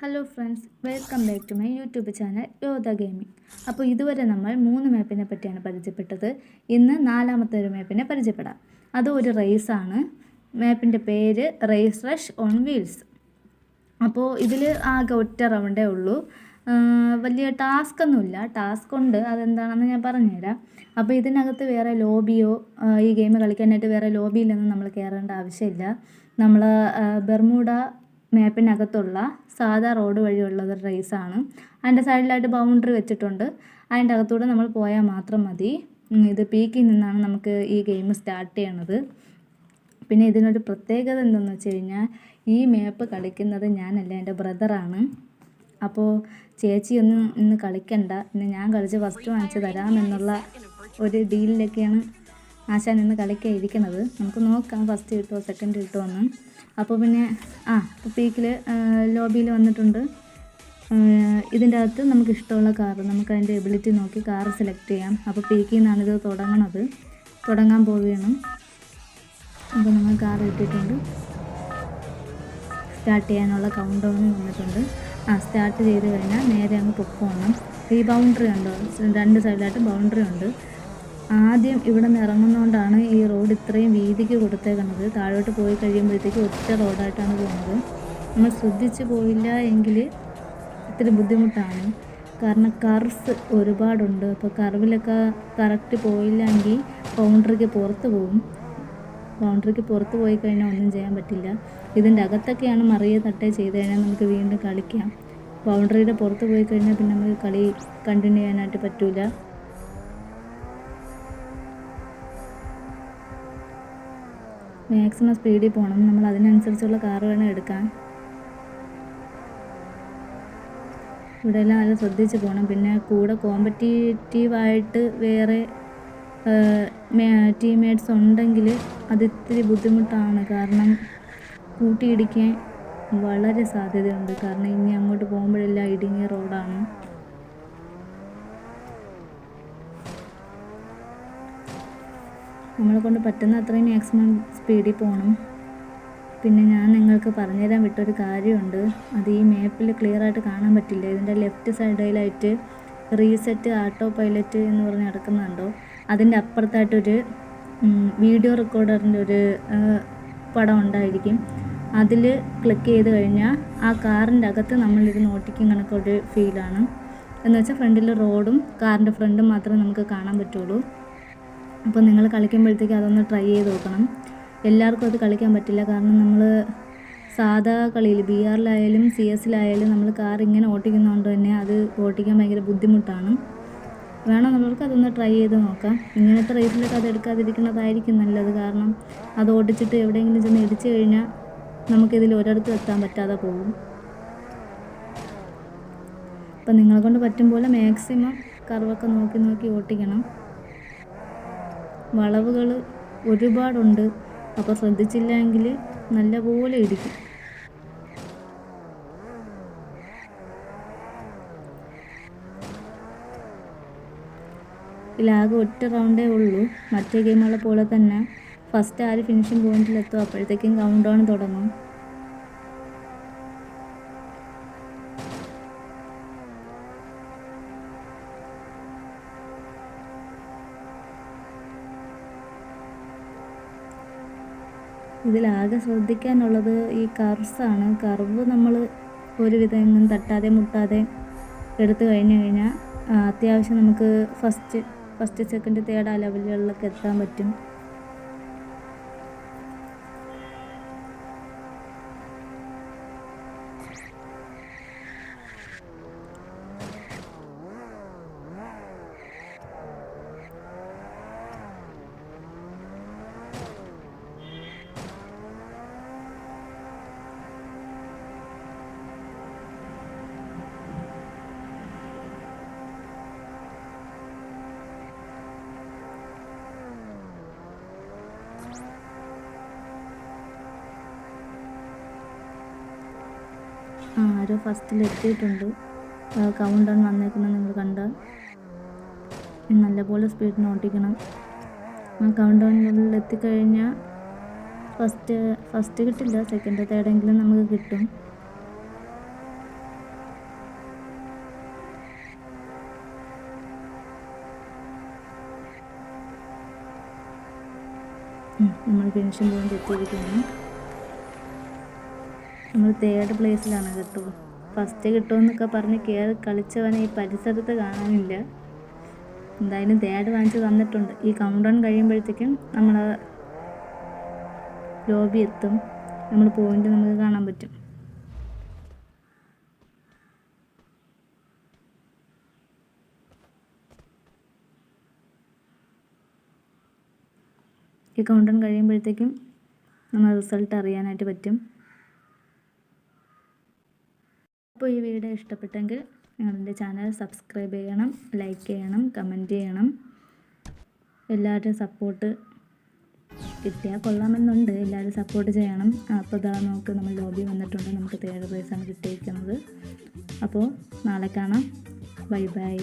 Hello friends, welcome back to my YouTube channel Yodha gaming. അപ്പോൾ ഇതുവരെ നമ്മൾ 3 മാപ്പിനെ പറ്റിയാണ് പരിചയപ്പെട്ടത്. ഇന്ന് 4ാമത്തെ ഒരു മാപ്പിനെ പരിചയപ്പെടാം. അത് ഒരു റേസാണ്. മാപ്പിൻ്റെ പേര് റേസ് റഷ് ഓൺ വീൽസ്. അപ്പോൾ ഇതിൽ ആകെ ഒറ്റ റൗണ്ടേ ഉള്ളൂ. വലിയ ടാസ്ക് ഒന്നുമില്ല. ടാസ്ക് ഉണ്ട്, അതെന്താണെന്ന് ഞാൻ പറഞ്ഞുതരാം. അപ്പോൾ ഇതിനകത്ത് വേറെ ലോബിയോ ഈ ഗെയിം കളിക്കാനായിട്ട് വേറെ ലോബിയിലൊന്നും നമ്മൾ കയറേണ്ട ആവശ്യമില്ല. നമ്മൾ ബെർമുഡ മാപ്പിനകത്തുള്ള സാധാ റോഡ് വഴിയുള്ളൊരു റേസാണ്. അതിൻ്റെ സൈഡിലായിട്ട് ബൗണ്ടറി വെച്ചിട്ടുണ്ട്. അതിൻ്റെ അകത്തൂടെ നമ്മൾ പോയാൽ മാത്രം മതി. ഇത് പീക്കിൽ നിന്നാണ് നമുക്ക് ഈ ഗെയിം സ്റ്റാർട്ട് ചെയ്യണത്. പിന്നെ ഇതിനൊരു പ്രത്യേകത എന്തെന്ന് വെച്ച് കഴിഞ്ഞാൽ, ഈ മാപ്പ് കളിക്കുന്നത് ഞാനല്ല, എൻ്റെ ബ്രദറാണ്. അപ്പോൾ ചേച്ചിയൊന്നും ഇന്ന് കളിക്കണ്ട, ഇന്ന് ഞാൻ കളിച്ച് ഫസ്റ്റ് വാങ്ങിച്ച് തരാമെന്നുള്ള ഒരു ഡീലിലൊക്കെയാണ് ആശാൻ ഇന്ന് കളിക്കാൻ ഇരിക്കുന്നത്. നമുക്ക് നോക്കാം ഫസ്റ്റ് കിട്ടുമോ സെക്കൻഡ് കിട്ടുമോ എന്ന്. അപ്പോൾ പിന്നെ ഇപ്പോൾ പീക്കിൽ ലോബിയിൽ വന്നിട്ടുണ്ട്. ഇതിൻ്റെ അകത്ത് നമുക്ക് ഇഷ്ടമുള്ള കാറ്, നമുക്ക് അതിൻ്റെ എബിലിറ്റി നോക്കി കാറ് സെലക്ട് ചെയ്യാം. അപ്പോൾ പീക്കിൽ നിന്നാണ് ഇത് തുടങ്ങാൻ പോവുകയാണ്. അപ്പോൾ നമ്മൾ കാർ ഇട്ടിട്ടുണ്ട്. സ്റ്റാർട്ട് ചെയ്യാനുള്ള കൗണ്ട് ഡൗൺ വന്നിട്ടുണ്ട്. സ്റ്റാർട്ട് ചെയ്ത് കഴിഞ്ഞാൽ നേരെ അങ്ങ് പൊക്കോണം. ഈ ബൗണ്ടറി ഉണ്ടോ, 2 സൈഡിലായിട്ട് ബൗണ്ടറി ഉണ്ട്. ആദ്യം ഇവിടെ നിന്ന് ഇറങ്ങുന്നതുകൊണ്ടാണ് ഈ റോഡ് ഇത്രയും വീതിക്ക് കൊടുത്തേക്കുന്നത്. താഴോട്ട് പോയി കഴിയുമ്പോഴത്തേക്ക് ഒറ്റ റോഡായിട്ടാണ് പോകുന്നത്. നമ്മൾ ശ്രദ്ധിച്ച് പോയില്ല എങ്കിൽ ഇത്തിരി ബുദ്ധിമുട്ടാണ്. കാരണം കർവ്സ് ഒരുപാടുണ്ട്. അപ്പോൾ കർവിലൊക്കെ കറക്റ്റ് പോയില്ല എങ്കിൽ ബൗണ്ടറിക്ക് പുറത്ത് പോകും. ബൗണ്ടറിക്ക് പുറത്ത് പോയി കഴിഞ്ഞാൽ ഒന്നും ചെയ്യാൻ പറ്റില്ല. ഇതിൻ്റെ അകത്തൊക്കെയാണ് മറിയെ തട്ടേ ചെയ്ത് കഴിഞ്ഞാൽ നമുക്ക് വീണ്ടും കളിക്കാം. ബൗണ്ടറിയുടെ പുറത്ത് പോയി കഴിഞ്ഞാൽ പിന്നെ നമുക്ക് കളി കണ്ടിന്യൂ ചെയ്യാനായിട്ട് പറ്റില്ല. മാക്സിമം സ്പീഡിൽ പോകണം. നമ്മൾ അതിനനുസരിച്ചുള്ള കാറ് വേണം എടുക്കാൻ. ഇവിടെ എല്ലാം നല്ല ശ്രദ്ധിച്ച് പോകണം. പിന്നെ കൂടെ കോമ്പറ്റീറ്റീവായിട്ട് വേറെ ടീംമേറ്റ്സ് ഉണ്ടെങ്കിൽ അതിത്തിരി ബുദ്ധിമുട്ടാണ്. കാരണം കൂട്ടിയിടിക്കാൻ വളരെ സാധ്യതയുണ്ട്. കാരണം ഇനി അങ്ങോട്ട് പോകുമ്പോഴെല്ലാം ഇടുങ്ങിയ റോഡാണ്. നമ്മളെ കൊണ്ട് പറ്റുന്ന അത്രയും മാക്സിമം സ്പീഡിൽ പോകണം. പിന്നെ ഞാൻ നിങ്ങൾക്ക് പറഞ്ഞുതരാൻ വിട്ടൊരു കാര്യമുണ്ട്. അത് ഈ മാപ്പിൽ ക്ലിയറായിട്ട് കാണാൻ പറ്റില്ല. ഇതിൻ്റെ ലെഫ്റ്റ് സൈഡിലായിട്ട് റീസെറ്റ് ഓട്ടോ പൈലറ്റ് എന്ന് പറഞ്ഞ് നടക്കുന്നുണ്ടോ, അതിൻ്റെ അപ്പുറത്തായിട്ടൊരു വീഡിയോ റെക്കോർഡറിൻ്റെ ഒരു പടം ഉണ്ടായിരിക്കും. അതിൽ ക്ലിക്ക് ചെയ്ത് കഴിഞ്ഞാൽ ആ കാറിൻ്റെ അകത്ത് നമ്മളിരുന്ന് ഓട്ടിക്കും കണക്കൊരു ഫീലാണ്. എന്ന് വെച്ചാൽ ഫ്രണ്ടിൽ റോഡും കാറിൻ്റെ ഫ്രണ്ടും മാത്രമേ നമുക്ക് കാണാൻ പറ്റുള്ളൂ. അപ്പോൾ നിങ്ങൾ കളിക്കുമ്പോഴത്തേക്ക് അതൊന്ന് ട്രൈ ചെയ്ത് നോക്കണം. എല്ലാവർക്കും അത് കളിക്കാൻ പറ്റില്ല. കാരണം നമ്മൾ സാധാ കളിയിൽ BR-ലായാലും CS-ലായാലും നമ്മൾ കാർ ഇങ്ങനെ ഓട്ടിക്കുന്നതുകൊണ്ട് തന്നെ അത് ഓട്ടിക്കാൻ ഭയങ്കര ബുദ്ധിമുട്ടാണ്. വേണമെന്നുള്ളവർക്ക് അതൊന്ന് ട്രൈ ചെയ്ത് നോക്കാം. ഇങ്ങനത്തെ റേസിലൊക്കെ അത് എടുക്കാതിരിക്കുന്നതായിരിക്കും നല്ലത്. കാരണം അത് ഓടിച്ചിട്ട് എവിടെയെങ്കിലും ചെന്ന് ഇടിച്ചു കഴിഞ്ഞാൽ നമുക്കിതിൽ ഒരിടത്തും എത്താൻ പറ്റാതെ പോകും. അപ്പം നിങ്ങളെ കൊണ്ട് പറ്റും പോലെ മാക്സിമം കർവൊക്കെ നോക്കി ഓട്ടിക്കണം. വളവുകൾ ഒരുപാടുണ്ട്. അപ്പോൾ ശ്രദ്ധിച്ചില്ല എങ്കിൽ നല്ലപോലെ ഇടിക്കും. ഇതിലാകെ ഒറ്റ റൗണ്ടേ ഉള്ളൂ. മറ്റേ ഗെയിമുകളെ പോലെ തന്നെ ഫസ്റ്റ് ആര് ഫിനിഷിംഗ് പോയിന്റിലെത്തും അപ്പോഴത്തേക്കും കൗണ്ട് ഡൗൺ തുടങ്ങും. ഇതിലാകെ ശ്രദ്ധിക്കാനുള്ളത് ഈ കർവ്സാണ്. കർവ് നമ്മൾ ഒരുവിധം എങ്ങും തട്ടാതെ മുട്ടാതെ എടുത്തു കഴിഞ്ഞാൽ അത്യാവശ്യം നമുക്ക് ഫസ്റ്റ് സെക്കൻഡ് തേർഡ് ആ ലെവലുകളിലൊക്കെ എത്താൻ പറ്റും. ആരോ ഫസ്റ്റിലെത്തിയിട്ടുണ്ട്. കൗണ്ട് ഡൗൺ വന്നേക്കുന്നത് നിങ്ങൾ കണ്ടാൽ നല്ലപോലെ സ്പീഡിന് ഓട്ടിക്കണം. കൗണ്ട് ഡൗണിനുള്ളിൽ എത്തിക്കഴിഞ്ഞാൽ ഫസ്റ്റ് കിട്ടില്ല, സെക്കൻഡ് തേർഡെങ്കിലും നമുക്ക് കിട്ടും. നമ്മൾ ഫിനിഷിംഗ് പോയിന്റ് എത്തിയിരിക്കുകയാണ്. നമ്മൾ 3rd പ്ലേസിലാണ് കേട്ടോ. ഫസ്റ്റ് കിട്ടുമെന്നൊക്കെ പറഞ്ഞ് കയറി കളിച്ചവനെ ഈ പരിസരത്ത് കാണാനില്ല. എന്തായാലും 3rd വാങ്ങിച്ച് തന്നിട്ടുണ്ട്. ഈ കൗണ്ട് ഡൗൺ കഴിയുമ്പോഴത്തേക്കും നമ്മൾ ലോബി എത്തും. നമ്മൾ പോയിന്റ് നമുക്ക് കാണാൻ പറ്റും. ഈ കൗണ്ട് ഡൗൺ കഴിയുമ്പോഴത്തേക്കും നമ്മൾ റിസൾട്ട് അറിയാനായിട്ട് പറ്റും. അപ്പോൾ ഈ വീഡിയോ ഇഷ്ടപ്പെട്ടെങ്കിൽ നിങ്ങളുടെ ചാനൽ സബ്സ്ക്രൈബ് ചെയ്യണം, ലൈക്ക് ചെയ്യണം, കമൻറ്റ് ചെയ്യണം. എല്ലാവരുടെയും സപ്പോർട്ട് കിട്ടിയാൽ കൊള്ളാമെന്നുണ്ട്. എല്ലാവരും സപ്പോർട്ട് ചെയ്യണം. അപ്പോൾ ഇതാ നമുക്ക് നമ്മൾ ലോബി വന്നിട്ടുണ്ട്. നമുക്ക് 3rd പ്രൈസാണ് കിട്ടിയിരിക്കുന്നത്. അപ്പോൾ നാളെ കാണാം. Bye bye.